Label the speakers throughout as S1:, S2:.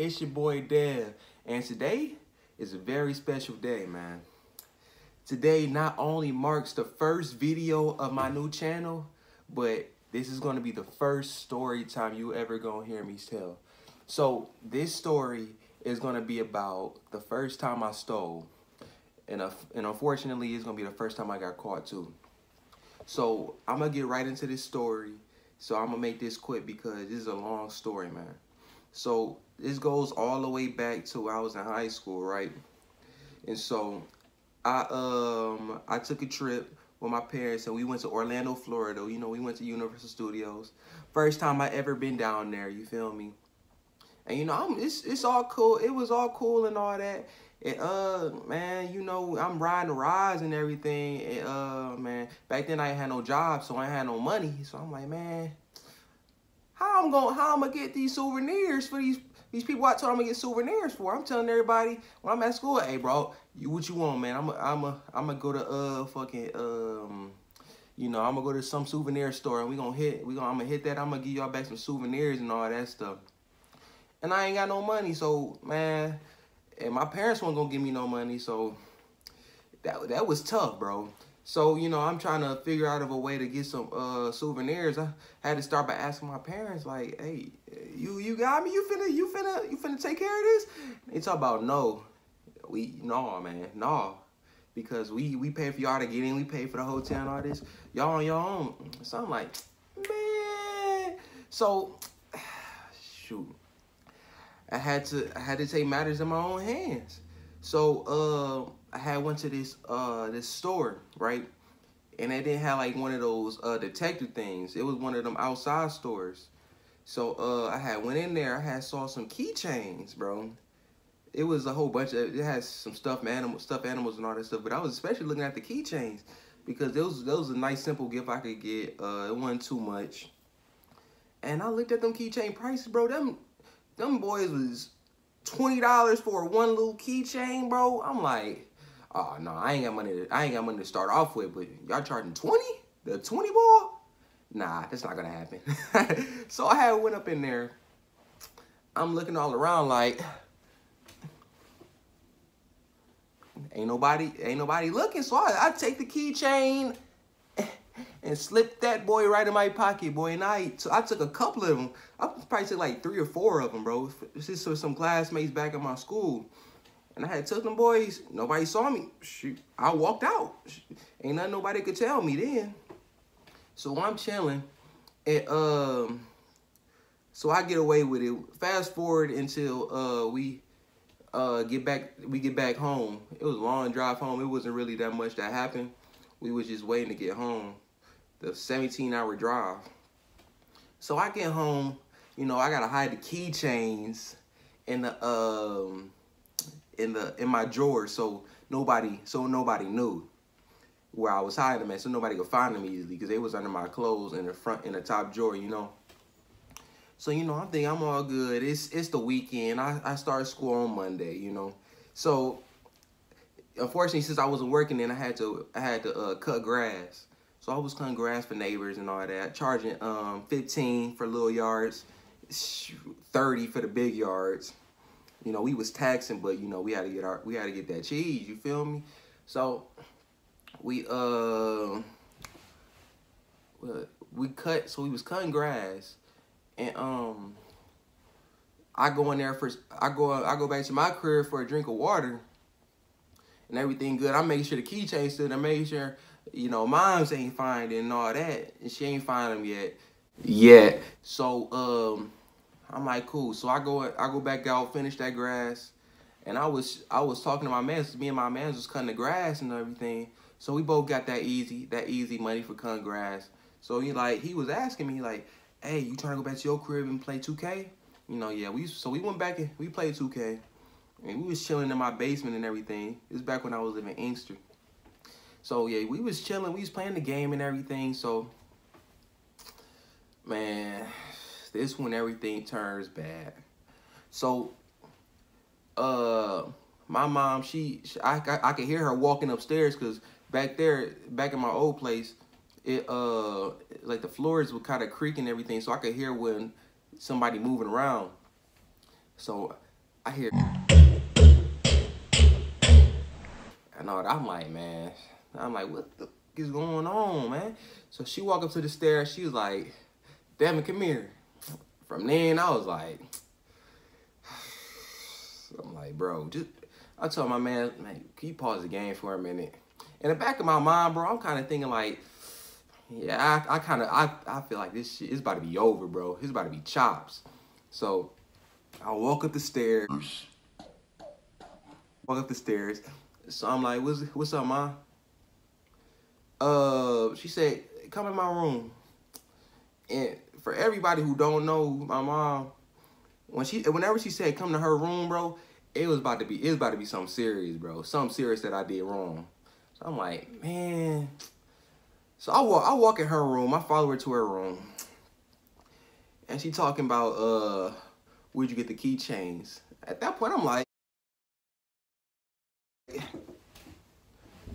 S1: It's your boy Dev, and today is a very special day, man. Today not only marks the first video of my new channel, but this is going to be the first story time you ever gonna hear me tell. So this story is going to be about the first time I stole, and unfortunately it's going to be the first time I got caught too. So I'm gonna get right into this story. So I'm gonna make this quick because this is a long story, man. So this goes all the way back to when I was in high school, right? And so I took a trip with my parents and we went to Orlando, Florida. You know, we went to Universal Studios. First time I ever been down there, you feel me? And you know, it's all cool. It was all cool and all that. And man, you know, I'm riding the rides and everything. And man, back then I ain't had no job, so I ain't had no money. So I'm like, man, how I'm gonna get these souvenirs for these people I told I'm gonna get souvenirs for? I'm telling everybody when I'm at school, hey bro, what you want, man? I'm gonna go to fucking you know, I'm gonna go to some souvenir store and I'm gonna hit that. I'm gonna give y'all back some souvenirs and all that stuff. And I ain't got no money, so man, and my parents weren't gonna give me no money, so that was tough, bro. So, you know, I'm trying to figure out a way to get some souvenirs. I had to start by asking my parents, like, hey, you got me? You finna take care of this? They talk about no. No, man, no. Because we pay for y'all to get in, we pay for the hotel and all this. Y'all on your own. So I'm like, man. So shoot. I had to take matters in my own hands. So I had went to this store, right? And they didn't have like one of those detective things. It was one of them outside stores. So I had went in there. I had saw some keychains, bro. It was a whole bunch of, it has some stuffed animals and all that stuff. But I was especially looking at the keychains because those was a nice simple gift I could get. It wasn't too much. And I looked at them keychain prices, bro. Them boys was $20 for one little keychain, bro. I'm like, oh no, I ain't got money to start off with, but y'all charging 20? The 20 ball? Nah, that's not gonna happen. So I had went up in there. I'm looking all around like ain't nobody looking. So I take the keychain and slipped that boy right in my pocket, boy. And I took a couple of them. I probably took like 3 or 4 of them, bro. This is for some classmates back in my school. And I had took them boys. Nobody saw me. Shoot, I walked out. Ain't nothing nobody could tell me then. So I'm chilling. And so I get away with it. Fast forward until we get back home. It was a long drive home. It wasn't really that much that happened. We was just waiting to get home. The 17-hour drive. So I get home, you know, I gotta hide the keychains in my drawer so nobody knew where I was hiding them at, so nobody could find them easily because they was under my clothes in the top drawer, you know. So, you know, I think I'm all good. It's the weekend. I start school on Monday, you know. So unfortunately, since I wasn't working then I had to cut grass. So I was cutting grass for neighbors and all that, charging 15 for little yards, 30 for the big yards. You know, we was taxing, but you know, we had to get that cheese, you feel me? So we was cutting grass, and I go in there I go back to my crib for a drink of water and everything good. I make sure the keychain stood. I made sure, you know, moms ain't find it and all that, and she ain't find them yet. So I'm like, cool. So I go back out, finish that grass, and I was talking to my man. Me and my man was cutting the grass and everything. So we both got that easy money for cutting grass. So he was asking me like, hey, you trying to go back to your crib and play 2K? You know, yeah. We went back and we played 2K. And we was chilling in my basement and everything. It was back when I was living in Inkster. So yeah, we was chilling. We was playing the game and everything. So, man, this when everything turns bad. So, my mom, I could hear her walking upstairs because back in my old place, it like the floors would kind of creak and everything. So I could hear when somebody moving around. So I hear. I know. I'm like, man. I'm like, what the is going on, man? So she walked up to the stairs. She was like, "Damn it, come here." From then, I was like, I'm like, bro, just. I told my man, can you pause the game for a minute? In the back of my mind, bro, I'm kind of thinking like, yeah, I feel like this shit is about to be over, bro. It's about to be chops. So I walk up the stairs. So I'm like, what's up, ma? She said, come in my room. And for everybody who don't know my mom, whenever she said come to her room, bro, it was about to be something serious, bro. Something serious that I did wrong. So I'm like, man. So I walk in her room. I follow her to her room. And she talking about where'd you get the keychains? At that point, I'm like, the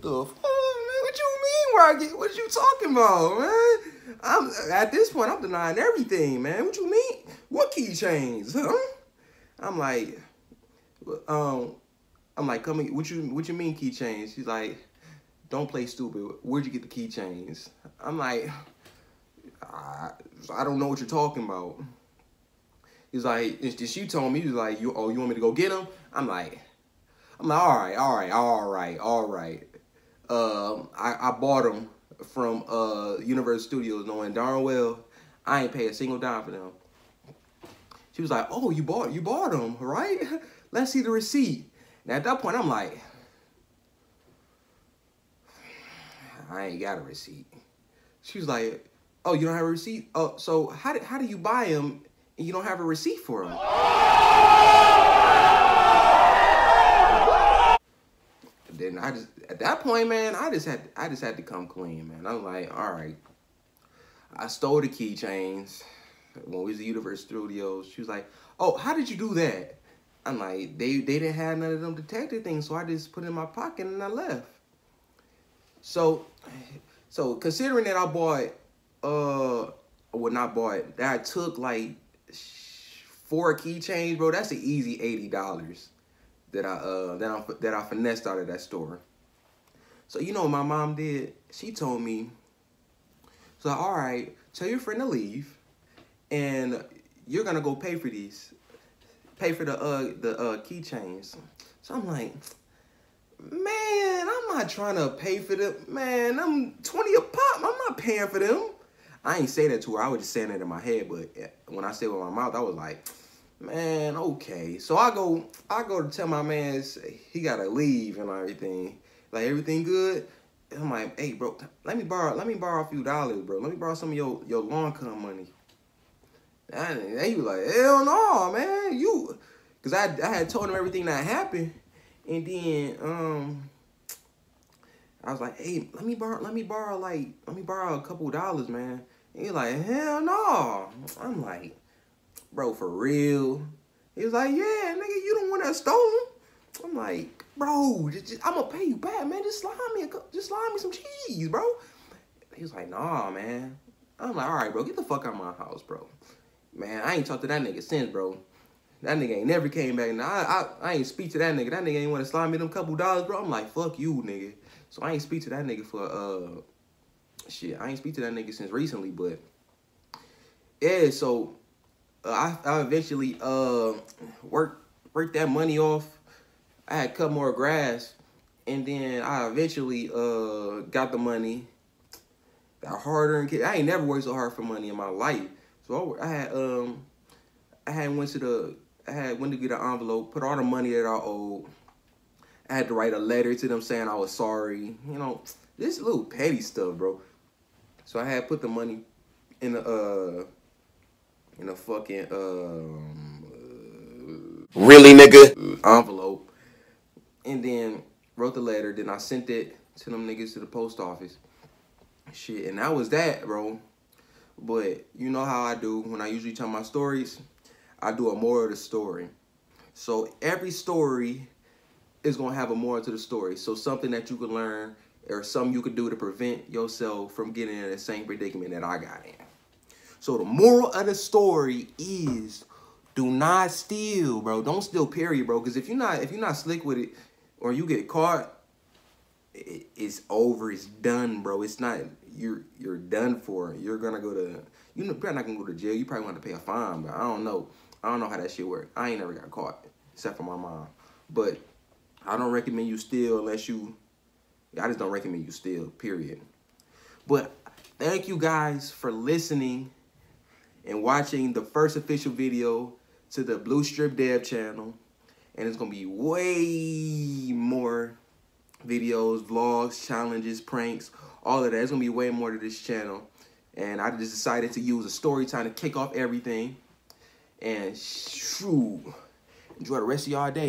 S1: fuck, man? What you mean? Where I get? What you talking about, man? At this point, I'm denying everything, man. What you mean? What keychains? Huh? I'm like, come. What you mean keychains? She's like, don't play stupid. Where'd you get the keychains? I'm like, I don't know what you're talking about. He's like, she told me, he was like, you want me to go get them? I'm like, all right. I bought them from Universal Studios, knowing darn well I ain't pay a single dime for them. She was like, oh, you bought them, right? Let's see the receipt. And at that point, I'm like, I ain't got a receipt. She was like, oh, you don't have a receipt? Oh, so how do you buy them and you don't have a receipt for them? Then at that point, man, I just had to come clean, man. I was like, all right. I stole the keychains when we was at Universal Studios. She was like, oh, how did you do that? I'm like, they didn't have none of them detective things, so I just put it in my pocket and I left. So considering that I bought, that I took like 4 keychains, bro, that's an easy $80 that I finessed out of that store. So you know what my mom did? She told me, so all right, tell your friend to leave, and you're gonna go pay for these, pay for the keychains. So I'm like, man, I'm not trying to pay for them. Man, I'm 20 a pop. I'm not paying for them. I ain't say that to her. I was just saying it in my head, but when I said it with my mouth, I was like, man, okay. So I go to tell my man he gotta leave and everything. Like, everything good? And I'm like, hey, bro, let me borrow a few dollars, bro. Let me borrow some of your lawn cum money. And he was like, hell no, man. Cause I had told him everything that happened, and then I was like, hey, let me borrow a couple of dollars, man. And he's like, hell no. I'm like, bro, for real? He was like, yeah, nigga, you the one that stole them. I'm like, bro, I'm gonna pay you back, man. Just slide me some cheese, bro. He was like, nah, man. I'm like, all right, bro, get the fuck out of my house, bro. Man, I ain't talked to that nigga since, bro. That nigga ain't never came back. Now, I ain't speak to that nigga. That nigga ain't want to slide me them couple dollars, bro. I'm like, fuck you, nigga. So I ain't speak to that nigga for, shit. I ain't speak to that nigga since recently, but, yeah, so I eventually worked that money off. I had cut more grass, and then I eventually got the money. Got harder and I ain't never worked so hard for money in my life. So I had went to get an envelope, put all the money that I owed. I had to write a letter to them saying I was sorry. You know, this little petty stuff, bro. So I had put the money in a fucking
S2: really, nigga?
S1: Envelope, and then wrote the letter. Then I sent it to them niggas to the post office. Shit, and that was that, bro. But you know how I do when I usually tell my stories? I do a moral of the story. So every story is going to have a moral to the story. So something that you can learn or something you could do to prevent yourself from getting in the same predicament that I got in. So the moral of the story is, Do not steal, bro. Don't steal, period, bro. Because if you're not slick with it, or you get caught, it's over. It's done, bro. It's not. You're done for. You're gonna go to. You're probably not gonna go to jail. You probably want to pay a fine, but I don't know. I don't know how that shit works. I ain't never got caught, except for my mom. But I don't recommend you steal unless you. I just don't recommend you steal, period. But thank you guys for listening and watching the first official video to the Blue Strip Dev channel. And it's going to be way more videos, vlogs, challenges, pranks, all of that. There's going to be way more to this channel. And I just decided to use a story time to kick off everything. And shoo, enjoy the rest of y'all day.